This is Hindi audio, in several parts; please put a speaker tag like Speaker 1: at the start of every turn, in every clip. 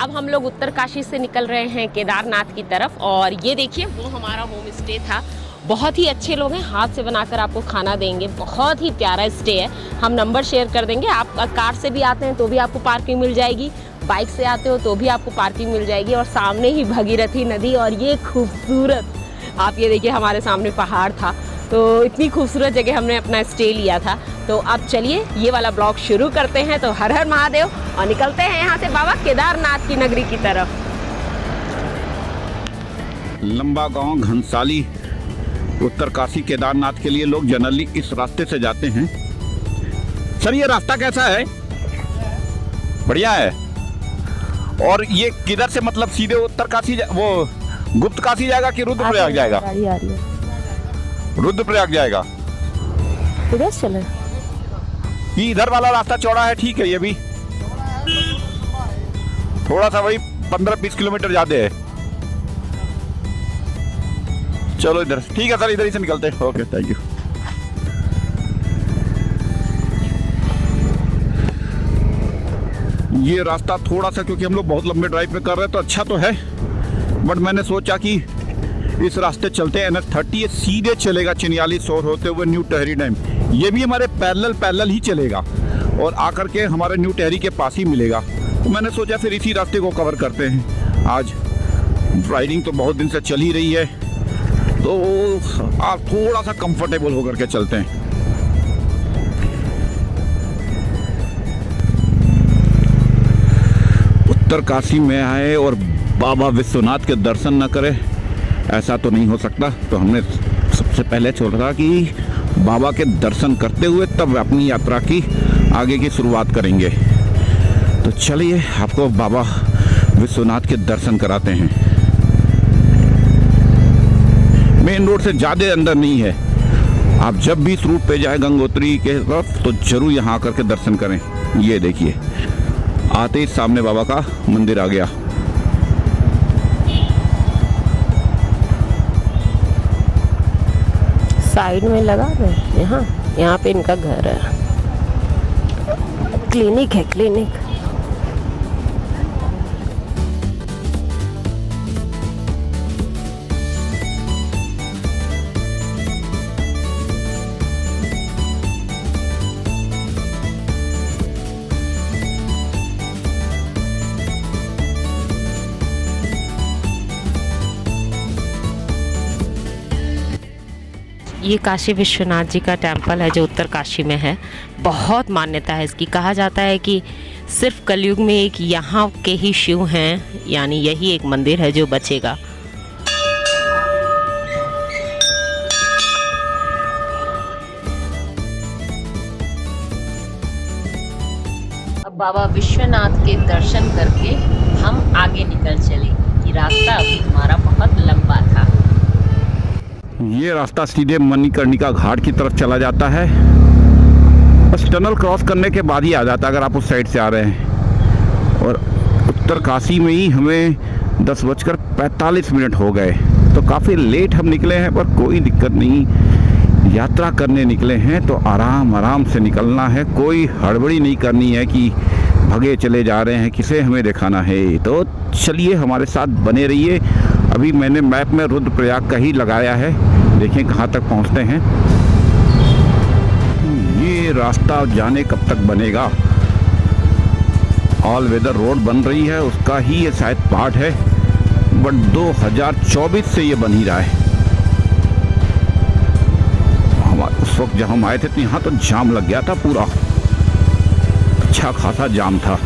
Speaker 1: अब हम लोग उत्तरकाशी से निकल रहे हैं केदारनाथ की तरफ। और ये देखिए वो हमारा होम स्टे था। बहुत ही अच्छे लोग हैं, हाथ से बनाकर आपको खाना देंगे। बहुत ही प्यारा स्टे है। हम नंबर शेयर कर देंगे। आप कार से भी आते हैं तो भी आपको पार्किंग मिल जाएगी, बाइक से आते हो तो भी आपको पार्किंग मिल जाएगी। और सामने ही भगीरथी नदी और ये खूबसूरत, आप ये देखिए हमारे सामने पहाड़ था। तो इतनी खूबसूरत जगह हमने अपना स्टे लिया था। तो अब चलिए ये वाला ब्लॉग शुरू करते हैं। तो हर हर महादेव और निकलते हैं यहाँ से बाबा केदारनाथ की नगरी की तरफ।
Speaker 2: लंबा गांव घनसाली उत्तरकाशी केदारनाथ के लिए लोग जनरली इस रास्ते से जाते हैं। सर ये रास्ता कैसा है? बढ़िया है। और ये किधर से, मतलब सीधे उत्तरकाशी वो गुप्त काशी जाएगा कि रुद्रप्रयाग जाएगा?
Speaker 1: गाड़ी आ रही है,
Speaker 2: रुद्रप्रयाग जाएगा।
Speaker 1: इधर चले।
Speaker 2: ये इधर वाला रास्ता चौड़ा है, ठीक है। ये भी थोड़ा सा वही 15-20 किलोमीटर ज्यादा है। चलो इधर, ठीक है सर, इधर ही से निकलते हैं। Okay, thank you. ये रास्ता थोड़ा सा, क्योंकि हम लोग बहुत लंबे ड्राइव पे कर रहे हैं तो अच्छा तो है, बट मैंने सोचा कि इस रास्ते चलते हैं। NH30 ये सीधे चलेगा चिन्याली शोर होते हुए न्यू टहरी डैम। ये भी हमारे पैरेलल ही चलेगा और आकर के हमारे न्यू टहरी के पास ही मिलेगा। तो मैंने सोचा फिर इसी रास्ते को कवर करते हैं। आज राइडिंग तो बहुत दिन से चल ही रही है, तो आप थोड़ा सा कंफर्टेबल होकर के चलते हैं। उत्तरकाशी में आए और बाबा विश्वनाथ के दर्शन न करें, ऐसा तो नहीं हो सकता। तो हमने सबसे पहले सोचा कि बाबा के दर्शन करते हुए तब अपनी यात्रा की आगे की शुरुआत करेंगे। तो चलिए आपको बाबा विश्वनाथ के दर्शन कराते हैं। मेन रोड से ज़्यादा अंदर नहीं है। आप जब भी इस रूट पे जाए गंगोत्री के तरफ तो जरूर यहाँ आकर के दर्शन करें। ये देखिए आते ही सामने बाबा का मंदिर आ गया।
Speaker 1: साइड में लगा रहे यहाँ पे इनका घर है, क्लिनिक है, क्लिनिक। ये काशी विश्वनाथ जी का टेम्पल है जो उत्तरकाशी में है। बहुत मान्यता है इसकी। कहा जाता है कि सिर्फ कलयुग में एक यहाँ के ही शिव हैं, यानी यही एक मंदिर है जो बचेगा। अब बाबा विश्वनाथ के दर्शन करके हम आगे निकल चले। ये रास्ता अभी हमारा बहुत लंबा था।
Speaker 2: ये रास्ता सीधे मणिकर्णिका घाट की तरफ चला जाता है। बस टनल क्रॉस करने के बाद ही आ जाता है अगर आप उस साइड से आ रहे हैं। और उत्तरकाशी में ही हमें 10:45 हो गए, तो काफ़ी लेट हम निकले हैं, पर कोई दिक्कत नहीं। यात्रा करने निकले हैं तो आराम से निकलना है। कोई हड़बड़ी नहीं करनी है कि भगे चले जा रहे हैं, किसे हमें दिखाना है। तो चलिए हमारे साथ बने रहिए। अभी मैंने मैप में रुद्रप्रयाग का ही लगाया है, देखें कहाँ तक पहुँचते हैं। ये रास्ता जाने कब तक बनेगा। ऑल वेदर रोड बन रही है, उसका ही ये शायद पार्ट है, बट 2024 से ये बन ही रहा है। उस वक्त जब हम आए थे तो यहाँ तो जाम लग गया था, पूरा अच्छा खासा जाम था।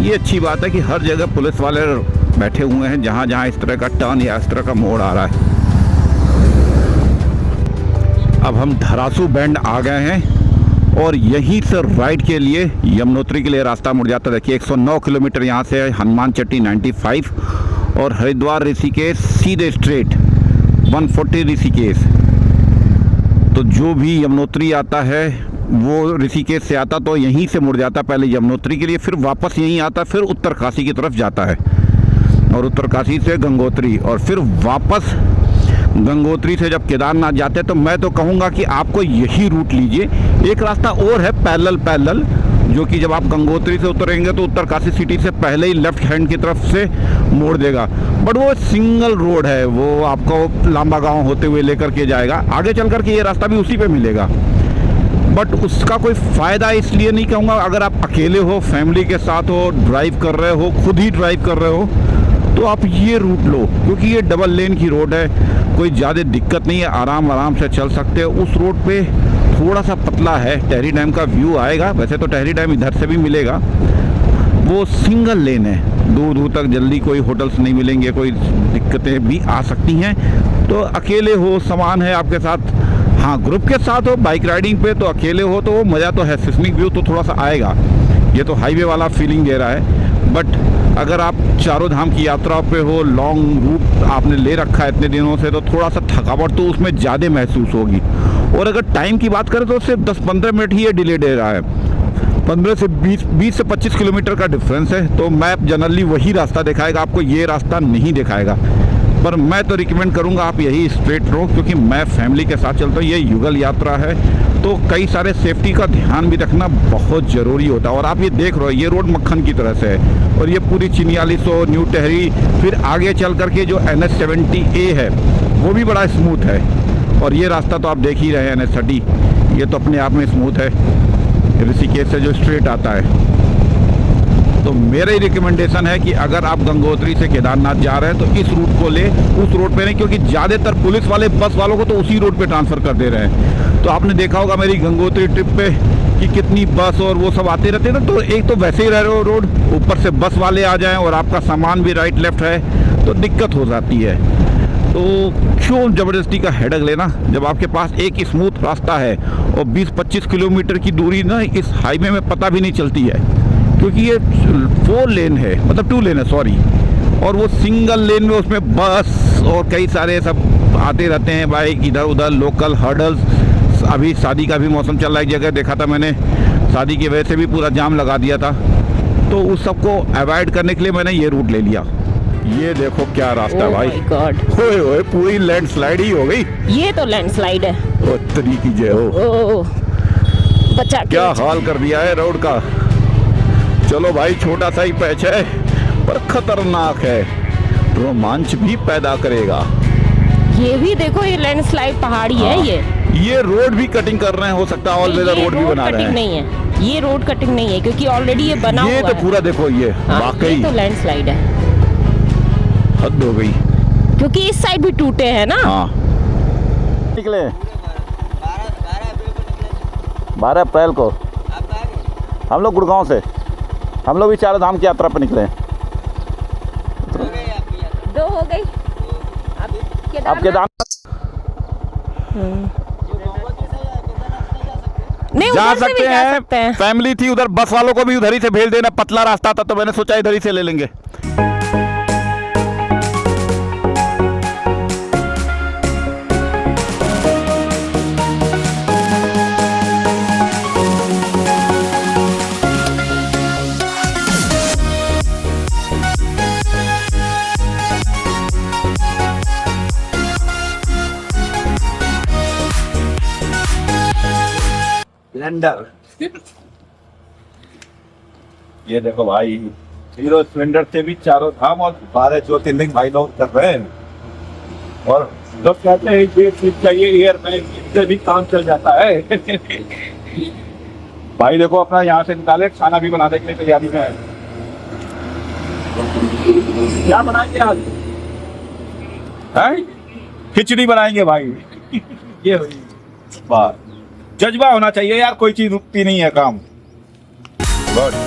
Speaker 2: ये अच्छी बात है कि हर जगह पुलिस वाले बैठे हुए हैं जहाँ जहाँ इस तरह का टर्न या इस तरह का मोड़ आ रहा है। अब हम धरासू बैंड आ गए हैं और यहीं से राइट के लिए यमुनोत्री के लिए रास्ता मुड़ जाता है। देखिए 109 किलोमीटर यहाँ से है, हनुमान चट्टी 95 और हरिद्वार ऋषिकेश सीधे स्ट्रेट 140 ऋषिकेश। तो जो भी यमुनोत्री आता है वो ऋषिकेश से आता तो यहीं से मुड़ जाता पहले यमुनोत्री के लिए, फिर वापस यहीं आता, फिर उत्तरकाशी की तरफ जाता है और उत्तरकाशी से गंगोत्री और फिर वापस गंगोत्री से जब केदारनाथ जाते हैं तो मैं तो कहूँगा कि आपको यही रूट लीजिए। एक रास्ता और है पैरेलल, जो कि जब आप गंगोत्री से उतरेंगे तो उत्तरकाशी सिटी से पहले ही लेफ्ट हैंड की तरफ से मोड़ देगा, बट वो सिंगल रोड है, वो आपको लांबा गांव होते हुए लेकर के जाएगा। आगे चल कर के ये रास्ता भी उसी पे मिलेगा, बट उसका कोई फ़ायदा इसलिए नहीं कहूँगा। अगर आप अकेले हो, फैमिली के साथ हो, ड्राइव कर रहे हो, खुद ही ड्राइव कर रहे हो, तो आप ये रूट लो, क्योंकि ये डबल लेन की रोड है, कोई ज़्यादा दिक्कत नहीं है, आराम से चल सकते हो। उस रोड पे थोड़ा सा पतला है, टहरी डैम का व्यू आएगा, वैसे तो टहरी डैम इधर से भी मिलेगा। वो सिंगल लेन है, दूर दूर तक जल्दी कोई होटल्स नहीं मिलेंगे, कोई दिक्कतें भी आ सकती हैं। तो अकेले हो, सामान है आपके साथ, हाँ ग्रुप के साथ हो बाइक राइडिंग पे, तो अकेले हो तो वो मज़ा तो है, सिस्मिक व्यू तो थोड़ा सा आएगा। ये तो हाईवे वाला फीलिंग दे रहा है, बट अगर आप चारों धाम की यात्रा पे हो, लॉन्ग रूट आपने ले रखा है इतने दिनों से, तो थोड़ा सा थकावट तो उसमें ज़्यादा महसूस होगी। और अगर टाइम की बात करें तो सिर्फ 10-15 मिनट ही ये डिले दे रहा है, 15 से 20 से 25 किलोमीटर का डिफरेंस है। तो मैप जनरली वही रास्ता दिखाएगा आपको, ये रास्ता नहीं दिखाएगा। पर मैं तो रिकमेंड करूंगा आप यही स्ट्रेट रहो, क्योंकि मैं फैमिली के साथ चलता हूँ, ये युगल यात्रा है, तो कई सारे सेफ्टी का ध्यान भी रखना बहुत ज़रूरी होता है। और आप ये देख रहे हो, ये रोड मक्खन की तरह से है, और ये पूरी चिनियालीसो, न्यू टहरी, फिर आगे चल करके जो NH70A है वो भी बड़ा स्मूथ है। और ये रास्ता तो आप देख ही रहे हैं, NH30, ये तो अपने आप में स्मूथ है, ऋषिकेश से जो स्ट्रेट आता है। तो मेरा ही रिकमेंडेशन है कि अगर आप गंगोत्री से केदारनाथ जा रहे हैं तो इस रूट को ले, उस रोड पे नहीं, क्योंकि ज़्यादातर पुलिस वाले बस वालों को तो उसी रोड पे ट्रांसफ़र कर दे रहे हैं। तो आपने देखा होगा मेरी गंगोत्री ट्रिप पे कि कितनी बस और वो सब आते रहते हैं ना, तो एक तो वैसे ही रह रहे हो रोड, ऊपर से बस वाले आ जाएं और आपका सामान भी राइट लेफ्ट है, तो दिक्कत हो जाती है। तो क्यों ज़बरदस्ती का हेडक लेना, जब आपके पास एक स्मूथ रास्ता है। और 20-25 किलोमीटर की दूरी ना इस हाईवे में पता भी नहीं चलती है, क्योंकि ये 4 लेन है, मतलब 2 लेन है सॉरी, और वो सिंगल लेन में उसमें बस और कई सारे सब आते रहते हैं, बाइक इधर उधर, लोकल हर्डल्स। अभी शादी का भी मौसम चल रहा है, एक जगह देखा था मैंने, शादी की वजह से भी पूरा जाम लगा दिया था। तो उस सबको अवॉइड करने के लिए मैंने ये रूट ले लिया। ये देखो क्या रास्ता भाई,
Speaker 1: गॉड,
Speaker 2: ओए पूरी लैंडस्लाइड ही हो गई।
Speaker 1: ये तो लैंडस्लाइड है।
Speaker 2: ओ तरी की जय हो,
Speaker 1: बचा के
Speaker 2: क्या हाल कर दिया है रोड का। चलो भाई, छोटा सा ही पैच है पर खतरनाक है, रोमांच भी पैदा करेगा।
Speaker 1: ये भी देखो, ये लैंडस्लाइड पहाड़ी है।
Speaker 2: ये रोड भी कटिंग कर रहे हैं, हो सकता है ऑल वेदर रोड भी बना रहे हैं।
Speaker 1: नहीं है, ये रोड कटिंग नहीं है, क्योंकि ऑलरेडी ये बना हुआ है।
Speaker 2: ये तो पूरा देखो, ये वाकई
Speaker 1: तो लैंडस्लाइड है,
Speaker 2: हद हो गई,
Speaker 1: क्योंकि इस साइड भी टूटे हैं ना।
Speaker 2: हाँ निकले 12 अप्रैल को हम लोग गुड़गांव से, हम लोग भी चारों धाम की यात्रा पर निकले हैं।
Speaker 1: 2 हो गई,
Speaker 2: अब केदारनाथ
Speaker 1: नहीं
Speaker 2: जा सकते हैं। फैमिली थी उधर, बस वालों को भी उधर ही से भेज देना, पतला रास्ता था तो मैंने सोचा इधर ही से ले लेंगे।
Speaker 3: स्प्लेंडर, ये देखो भाई, हीरो स्प्लेंडर से भी चारों धाम और 12 ज्योतिर्लिंग भाई लोग कर रहे हैं। और लोग कहते हैं ये चीज चाहिए एयर बैग, इससे भी काम चल जाता है। भाई देखो अपना यहाँ से निकाले, खाना भी बनाने के लिए तैयारी में है। क्या बनाएंगे आज? हैं? खिचड़ी बनाएंगे भाई। ये हुई बात, जज्बा होना चाहिए यार, कोई चीज रुकती नहीं है काम। गुड।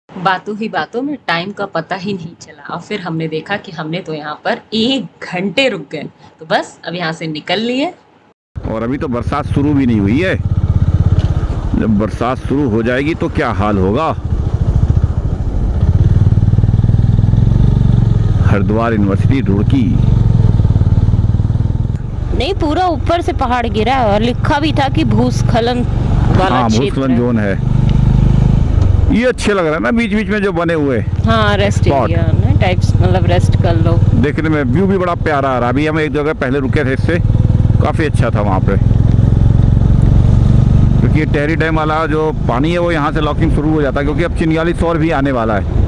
Speaker 1: बातों ही बातों में टाइम का पता ही नहीं चला, और फिर हमने देखा कि हमने तो यहाँ पर 1 घंटे रुक गए। तो बस अब यहाँ से निकल लिए।
Speaker 2: और अभी तो बरसात शुरू भी नहीं हुई है, जब बरसात शुरू हो जाएगी तो क्या हाल होगा। हरिद्वार यूनिवर्सिटी रुड़की।
Speaker 1: नहीं, पूरा ऊपर से पहाड़ गिरा है और लिखा भी था कि भूस्खलन वाला
Speaker 2: हाँ,
Speaker 1: क्षेत्र
Speaker 2: भूस्खलन
Speaker 1: है।
Speaker 2: जोन है। ये अच्छे लग रहे हैं ना बीच बीच में जो बने हुए।
Speaker 1: हाँ, रेस्ट
Speaker 2: Spot।
Speaker 1: एरिया ना टाइप्स, मतलब रेस्ट कर लो।
Speaker 2: देखने में व्यू भी बड़ा प्यारा आ रहा है। अभी हम एक जगह पहले रुके थे, इससे काफ़ी अच्छा था वहाँ पे, क्योंकि टेहरी डैम वाला जो पानी है वो यहाँ से लॉकिंग शुरू हो जाता है, क्योंकि अब चिन्याली सौर भी आने वाला है।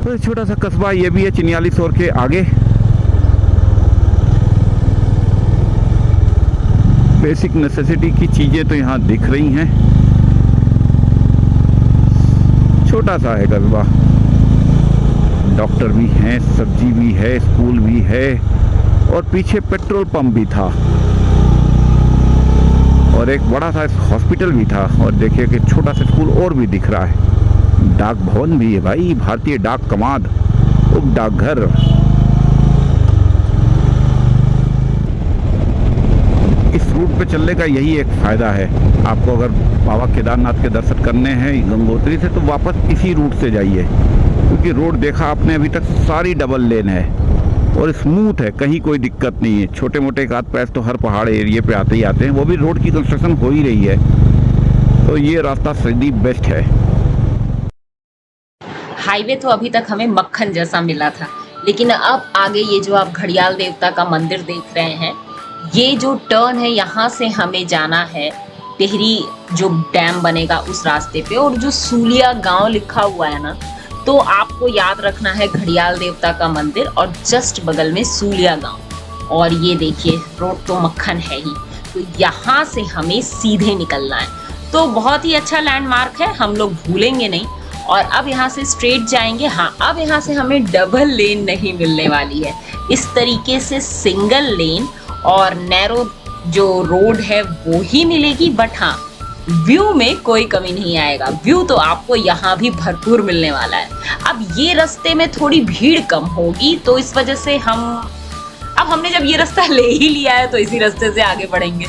Speaker 2: तो छोटा सा कस्बा ये भी है चिन्याली सौर के आगे। बेसिक नेसेसिटी की चीज़ें तो यहाँ दिख रही हैं। छोटा सा है कस्बा, डॉक्टर भी हैं, सब्जी भी है, स्कूल भी है और पीछे पेट्रोल पंप भी था और एक बड़ा सा हॉस्पिटल भी था। और देखिए कि छोटा सा स्कूल और भी दिख रहा है। डाक भवन भी है भाई, भारतीय डाक कमांड, उप डाकघर। इस रूट पे चलने का यही एक फ़ायदा है। आपको अगर बाबा केदारनाथ के दर्शन करने हैं गंगोत्री से तो वापस इसी रूट से जाइए, क्योंकि रोड देखा आपने अभी तक सारी डबल लेन है और स्मूथ है, कहीं कोई दिक्कत नहीं है। छोटे मोटे एक आध पैच तो हर पहाड़ एरिया पे आते ही आते हैं, वो भी रोड की कंस्ट्रक्शन हो ही रही है, तो ये रास्ता सीधी बेस्ट है।
Speaker 4: हाईवे तो अभी तक हमें मक्खन जैसा मिला था, लेकिन अब आगे ये जो आप घड़ियाल देवता का मंदिर देख रहे हैं, ये जो टर्न है यहाँ से हमें जाना है टिहरी जो डैम बनेगा उस रास्ते पे। और जो सूलिया गांव लिखा हुआ है ना, तो आपको याद रखना है घड़ियाल देवता का मंदिर और जस्ट बगल में सूलिया गांव। और ये देखिए रोड तो मक्खन है ही, तो यहाँ से हमें सीधे निकलना है। तो बहुत ही अच्छा लैंडमार्क है, हम लोग भूलेंगे नहीं। और अब यहाँ से स्ट्रेट जाएंगे। हाँ, अब यहाँ से हमें डबल लेन नहीं मिलने वाली है, इस तरीके से सिंगल लेन और नैरो जो रोड है वो ही मिलेगी। बट हाँ, व्यू में कोई कमी नहीं आएगा, व्यू तो आपको यहाँ भी भरपूर मिलने वाला है। अब ये रास्ते में थोड़ी भीड़ कम होगी, तो इस वजह से हमने जब ये रास्ता ले ही लिया है तो इसी रास्ते से आगे बढ़ेंगे।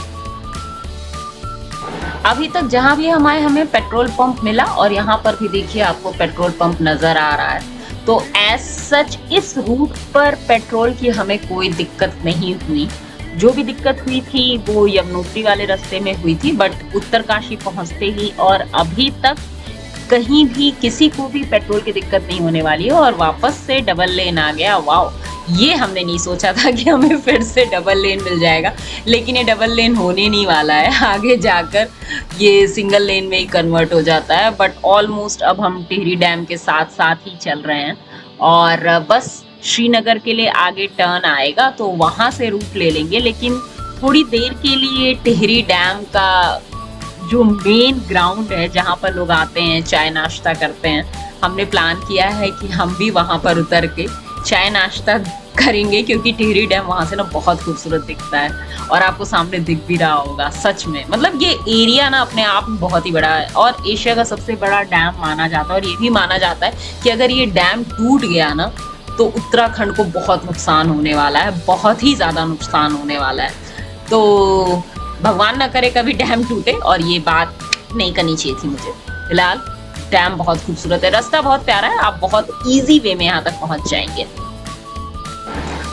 Speaker 4: अभी तक जहाँ भी हमें पेट्रोल पंप मिला और यहाँ पर भी देखिए आपको पेट्रोल पंप नजर आ रहा है। तो एज सच इस रूट पर पेट्रोल की हमें कोई दिक्कत नहीं हुई। जो भी दिक्कत हुई थी वो यमुनोत्री वाले रास्ते में हुई थी, बट उत्तरकाशी पहुंचते ही और अभी तक कहीं भी किसी को भी पेट्रोल की दिक्कत नहीं होने वाली है। और वापस से डबल लेन आ गया। वाओ, ये हमने नहीं सोचा था कि हमें फिर से डबल लेन मिल जाएगा, लेकिन ये डबल लेन होने नहीं वाला है, आगे जाकर ये सिंगल लेन में ही कन्वर्ट हो जाता है। बट ऑलमोस्ट अब हम टिहरी डैम के साथ साथ ही चल रहे हैं और बस श्रीनगर के लिए आगे टर्न आएगा तो वहाँ से रूट ले लेंगे। लेकिन थोड़ी देर के लिए टिहरी डैम का जो मेन ग्राउंड है जहाँ पर लोग आते हैं चाय नाश्ता करते हैं, हमने प्लान किया है कि हम भी वहाँ पर उतर के चाय नाश्ता करेंगे, क्योंकि टिहरी डैम वहाँ से ना बहुत खूबसूरत दिखता है और आपको सामने दिख भी रहा होगा। सच में मतलब ये एरिया ना अपने आप में बहुत ही बड़ा है और एशिया का सबसे बड़ा डैम माना जाता है। और ये भी माना जाता है कि अगर ये डैम टूट गया ना तो उत्तराखंड को बहुत नुकसान होने वाला है, बहुत ही ज़्यादा नुकसान होने वाला है। तो भगवान ना करे कभी डैम टूटे, और ये बात नहीं करनी चाहिए थी मुझे। फिलहाल डैम बहुत खूबसूरत है, रास्ता बहुत प्यारा है, आप बहुत इजी वे में यहाँ तक पहुँच जाएंगे।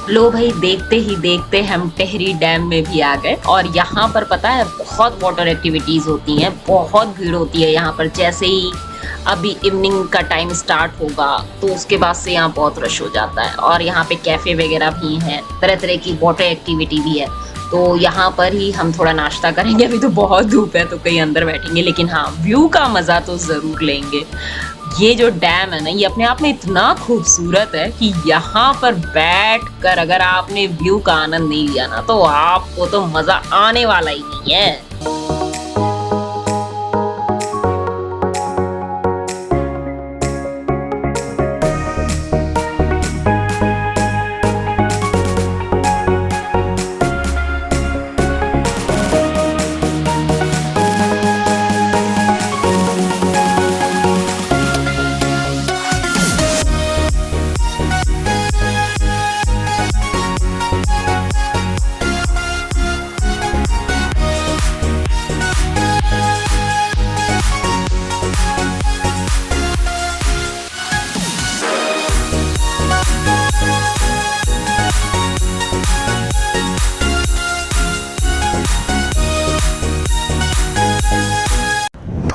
Speaker 4: लो भाई, देखते ही देखते हम टिहरी डैम में भी आ गए। और यहाँ पर पता है बहुत वाटर एक्टिविटीज़ होती हैं, बहुत भीड़ होती है यहाँ पर। जैसे ही अभी इवनिंग का टाइम स्टार्ट होगा तो उसके बाद से यहाँ बहुत रश हो जाता है। और यहाँ पे कैफ़े वगैरह भी हैं, तरह तरह की वाटर एक्टिविटी भी है। तो यहाँ पर ही हम थोड़ा नाश्ता करेंगे। अभी तो बहुत धूप है तो कहीं अंदर बैठेंगे, लेकिन हाँ, व्यू का मज़ा तो ज़रूर लेंगे। ये जो डैम है ना, ये अपने आप में इतना खूबसूरत है कि यहाँ पर बैठ कर अगर आपने व्यू का आनंद नहीं लिया ना तो आपको तो मज़ा आने वाला ही नहीं है।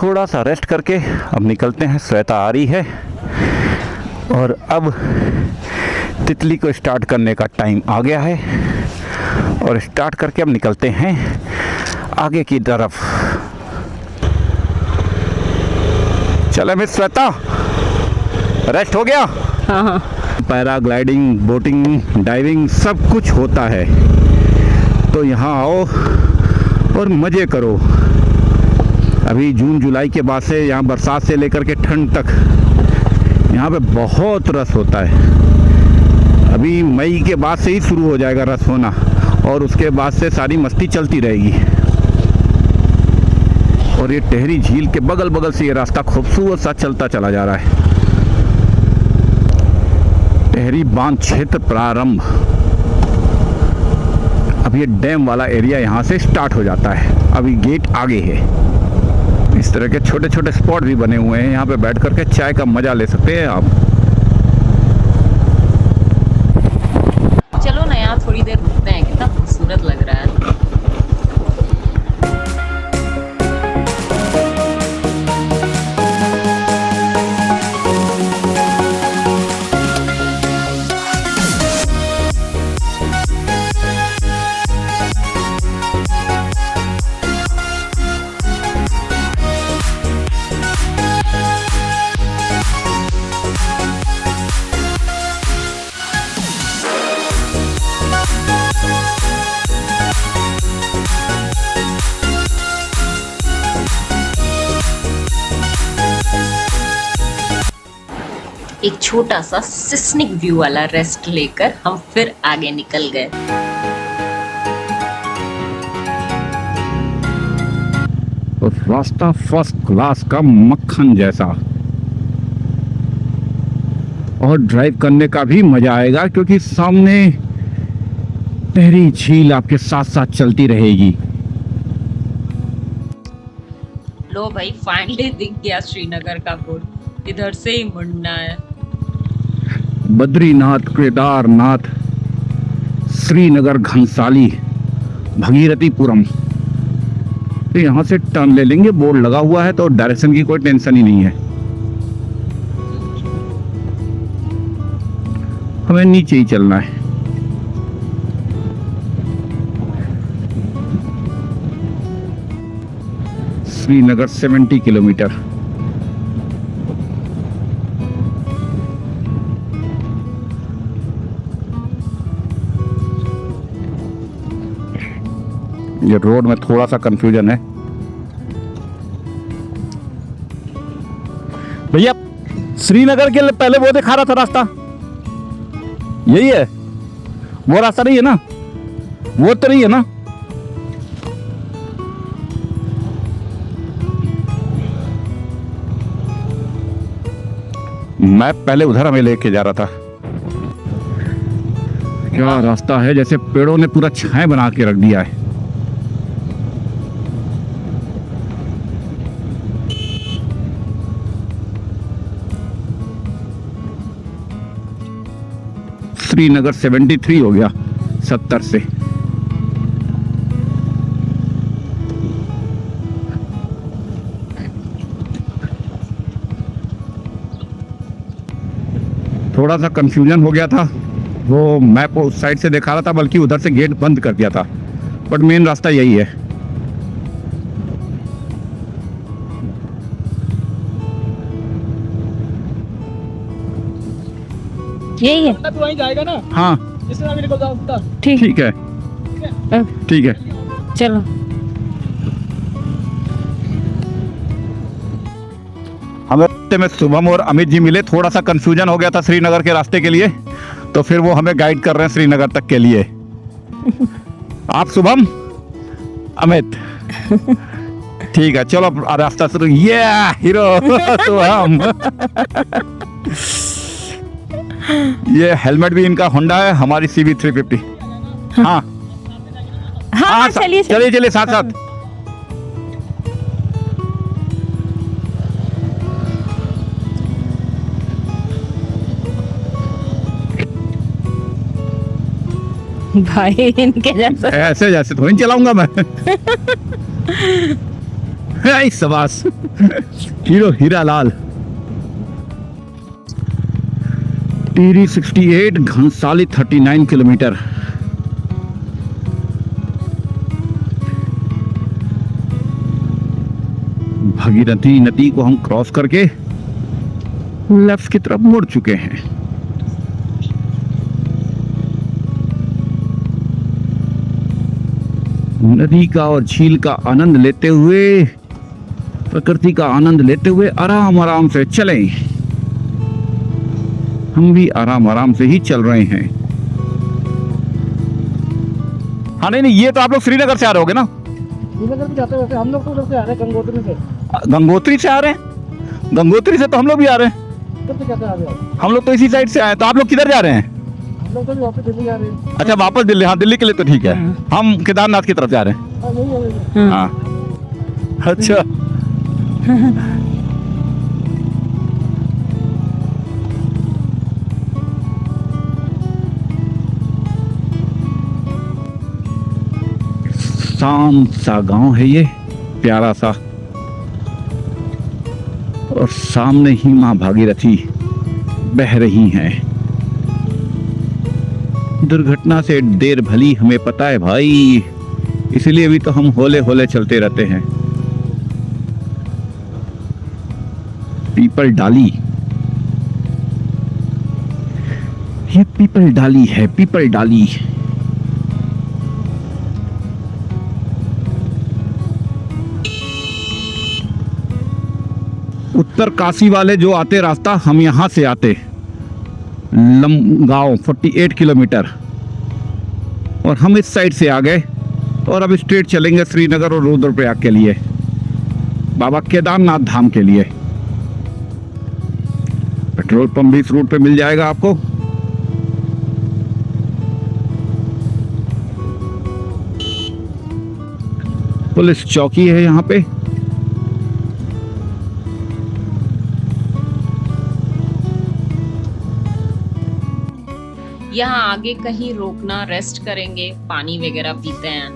Speaker 2: थोड़ा सा रेस्ट करके अब निकलते हैं। श्वेता आ रही है और अब तितली को स्टार्ट करने का टाइम आ गया है और स्टार्ट करके अब निकलते हैं आगे की तरफ। चले मिस श्वेता, रेस्ट हो गया?
Speaker 1: हाँ हाँ।
Speaker 2: पैराग्लाइडिंग, बोटिंग, डाइविंग सब कुछ होता है, तो यहाँ आओ और मज़े करो। अभी जून जुलाई के बाद से यहाँ बरसात से लेकर के ठंड तक यहाँ पे बहुत रस होता है। अभी मई के बाद से ही शुरू हो जाएगा रस होना और उसके बाद से सारी मस्ती चलती रहेगी। और ये टेहरी झील के बगल बगल से ये रास्ता खूबसूरत सा चलता चला जा रहा है। टेहरी बांध क्षेत्र प्रारंभ। अब ये डैम वाला एरिया यहाँ से स्टार्ट हो जाता है। अभी गेट आगे है। इस तरह के छोटे छोटे स्पॉट भी बने हुए हैं, यहाँ पे बैठ करके चाय का मजा ले सकते हैं आप।
Speaker 4: चलो ना यहाँ थोड़ी देर रुकते हैं, कितना खूबसूरत लग रहा है। एक छोटा सा सिस्निक व्यू वाला रेस्ट लेकर हम फिर आगे निकल गए।
Speaker 2: तो रास्ता फर्स्ट क्लास का मक्खन जैसा, और ड्राइव करने का भी मजा आएगा क्योंकि सामने टेहरी झील आपके साथ साथ चलती रहेगी।
Speaker 4: लो भाई, फाइनली दिख गया श्रीनगर का बोर्ड, इधर से ही मुड़ना है।
Speaker 2: बद्रीनाथ, केदारनाथ, श्रीनगर, घनसाली, भगीरथीपुरम, तो यहाँ से टर्न ले लेंगे। बोर्ड लगा हुआ है तो डायरेक्शन की कोई टेंशन ही नहीं है। हमें नीचे ही चलना है। श्रीनगर 70 किलोमीटर। ये रोड में थोड़ा सा कंफ्यूजन है। भैया श्रीनगर के लिए पहले वो दिखा रहा था रास्ता, यही है? वो रास्ता नहीं है ना? वो तो नहीं है ना? मैं पहले उधर हमें लेके जा रहा था। क्या रास्ता है, जैसे पेड़ों ने पूरा छाया बना के रख दिया है। श्रीनगर 73 हो गया 70 से। थोड़ा सा कंफ्यूजन हो गया था, वो मैप उस साइड से दिखा रहा था, बल्कि उधर से गेट बंद कर दिया था, बट मेन रास्ता यही है।
Speaker 1: यही है
Speaker 5: तू वहीं जाएगा ना?
Speaker 2: हाँ
Speaker 5: इससे आगे निकल जाओ।
Speaker 1: ठीक
Speaker 2: ठीक है, ठीक है।
Speaker 1: चलो।
Speaker 2: हमें रास्ते में शुभम और अमित जी मिले। थोड़ा सा कंफ्यूजन हो गया था श्रीनगर के रास्ते के लिए, तो फिर वो हमें गाइड कर रहे हैं श्रीनगर तक के लिए। आप शुभम, अमित, ठीक है, चलो रास्ता शुरू। ये हीरो शुभम। ये हेलमेट भी इनका होंडा है, हमारी CB 350। हाँ
Speaker 1: हाँ, चलिए
Speaker 2: चलिए चलिए साथ साथ।
Speaker 1: भाई इनके जैसा
Speaker 2: ऐसे जैसे थोड़ी चलाऊंगा मैं। शाबाश हीरो हीरा लाल। टिहरी 68, घनसाली 39 किलोमीटर। भागीरथी नदी को हम क्रॉस करके लेफ्ट की तरफ मुड़ चुके हैं। नदी का और झील का आनंद लेते हुए, प्रकृति का आनंद लेते हुए आराम आराम से चलें। हम भी आराम आराम से ही चल रहे हैं। हाँ नहीं, ये तो आप लोग श्रीनगर से आ रहे होगे ना?
Speaker 5: श्रीनगर भी जाते हैं वैसे, हम लोग तो उधर से आ रहे हैं गंगोत्री से।
Speaker 2: गंगोत्री से आ रहे हैं? गंगोत्री से तो हम लोग भी आ रहे हैं।
Speaker 5: उधर से कैसे आ गए आप?
Speaker 2: हम लोग तो इसी साइड से आए। तो आप लोग किधर जा रहे हैं?
Speaker 5: हम लोग तो भी वापस दिल्ली जा रहे हैं।
Speaker 2: अच्छा, वापस दिल्ली। हाँ, दिल्ली के लिए तो ठीक है। हम केदारनाथ की तरफ जा रहे हैं।
Speaker 5: हाँ, नहीं है।
Speaker 2: हाँ अच्छा। शांत सा गांव है ये, प्यारा सा। और सामने ही मां भागीरथी बह रही हैं। दुर्घटना से देर भली हमें पता है भाई, इसलिए भी तो हम होले होले चलते रहते हैं। पीपल डाली, ये पीपल डाली है, पीपल डाली। उत्तर काशी वाले जो आते रास्ता, हम यहां से आते लमगांव 48 किलोमीटर, और हम इस साइड से आ गए और अब स्ट्रेट चलेंगे श्रीनगर और रुद्रप्रयाग के लिए, बाबा केदारनाथ धाम के लिए। पेट्रोल पंप भी इस रूट पे मिल जाएगा आपको। पुलिस चौकी है यहाँ पे।
Speaker 4: यहाँ आगे कहीं रोकना, रेस्ट करेंगे, पानी वगैरह पीते हैं,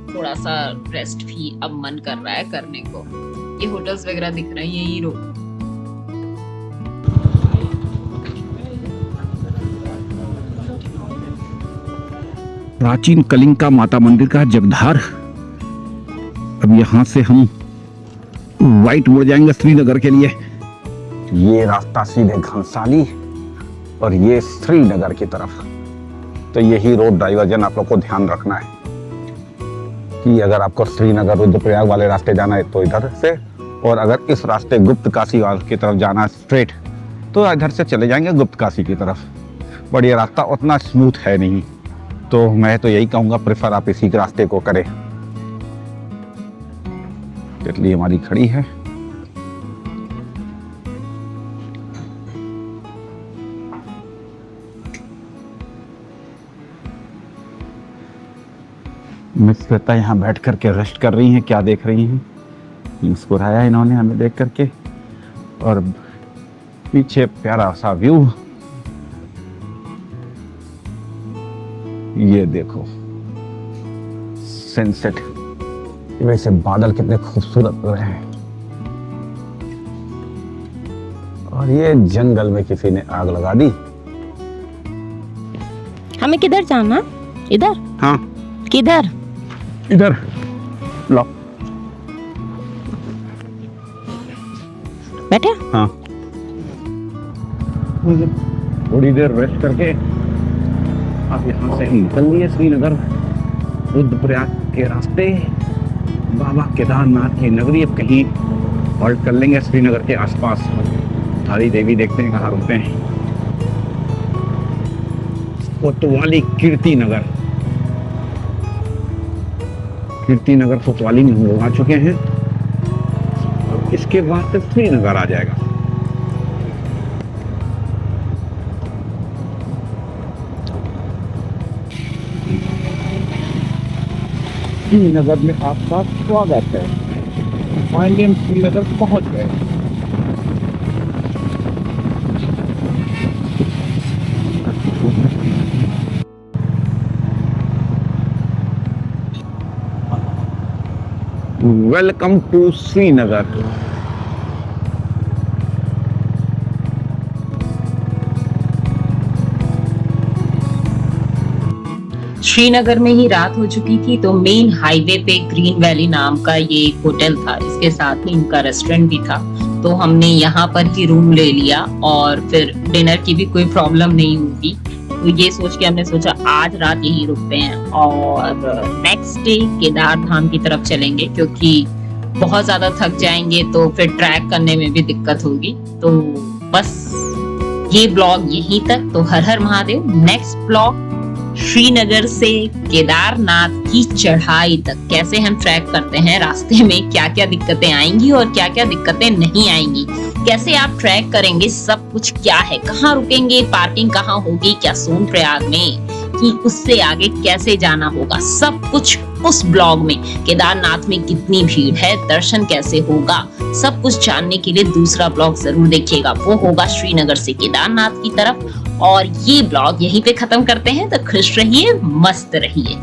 Speaker 4: थोड़ा सा रेस्ट भी अब मन कर रहा है करने को। ये होटल्स वगैरह दिख रहे हैं, यही रोक।
Speaker 2: प्राचीन कलिंगा माता मंदिर का जगधार। अब यहाँ से हम वाइट मुड़ जाएंगे श्रीनगर के लिए। ये रास्ता सीधे घनसाली और ये श्रीनगर की तरफ। तो यही रोड डाइवर्जन आप लोग को ध्यान रखना है कि अगर आपको श्रीनगर रुद्रप्रयाग वाले रास्ते जाना है तो इधर से, और अगर इस रास्ते गुप्त काशी वाले की तरफ जाना है स्ट्रेट, तो इधर से चले जाएंगे गुप्त काशी की तरफ। बट ये रास्ता उतना स्मूथ है नहीं, तो मैं तो यही कहूँगा प्रेफर आप इसी रास्ते को करें। तितली हमारी खड़ी है। मिस श्वेता यहाँ बैठ करके रेस्ट कर रही हैं। क्या देख रही हैं? मुस्कुराया इन्होंने हमें देख करके, और पीछे प्यारा सा व्यू। ये देखो सनसेट। वैसे बादल कितने खूबसूरत लग रहे हैं। और ये जंगल में किसी ने आग लगा दी।
Speaker 1: हमें किधर जाना? इधर?
Speaker 2: हाँ,
Speaker 1: किधर?
Speaker 2: इधर लो।
Speaker 1: बैठे?
Speaker 2: हाँ, थोड़ी देर रेस्ट करके अब यहाँ से निकल लिए श्रीनगर रुद्रप्रयाग के रास्ते, बाबा केदारनाथ की नगरी। अब कहीं हॉल्ट कर लेंगे श्रीनगर के आसपास। थारी देवी देखते हैं कहाँ रुकते हैं। कोतवाली कीर्ति नगर, कीर्ति नगर कोतवाली में हम लोग आ चुके हैं। इसके बाद तक श्रीनगर आ जाएगा। श्रीनगर में आपका स्वागत है। फाइनली हम श्रीनगर पहुंच गए। Welcome to Srinagar.
Speaker 4: श्रीनगर में ही रात हो चुकी थी, तो मेन हाईवे पे ग्रीन वैली नाम का ये एक होटल था, इसके साथ ही इनका रेस्टोरेंट भी था। तो हमने यहाँ पर ही रूम ले लिया और फिर डिनर की भी कोई प्रॉब्लम नहीं होगी, तो ये सोच के हमने सोचा आज रात यहीं रुकते हैं और नेक्स्ट डे केदार धाम की तरफ चलेंगे, क्योंकि बहुत ज्यादा थक जाएंगे तो फिर ट्रैक करने में भी दिक्कत होगी। तो बस ये ब्लॉग यहीं तक। तो हर हर महादेव। नेक्स्ट ब्लॉग श्रीनगर से केदारनाथ की चढ़ाई तक, कैसे हम ट्रैक करते हैं, रास्ते में क्या क्या दिक्कतें आएंगी और क्या क्या दिक्कतें नहीं आएंगी, कैसे आप ट्रैक करेंगे, सब कुछ क्या है, कहाँ रुकेंगे, पार्किंग कहाँ होगी, क्या सोनप्रयाग में, कि उससे आगे कैसे जाना होगा, सब कुछ उस ब्लॉग में। केदारनाथ में कितनी भीड़ है, दर्शन कैसे होगा, सब कुछ जानने के लिए दूसरा ब्लॉग जरूर देखिएगा, वो होगा श्रीनगर से केदारनाथ की तरफ। और ये ब्लॉग यहीं पे खत्म करते हैं। तो खुश रहिए, मस्त रहिए।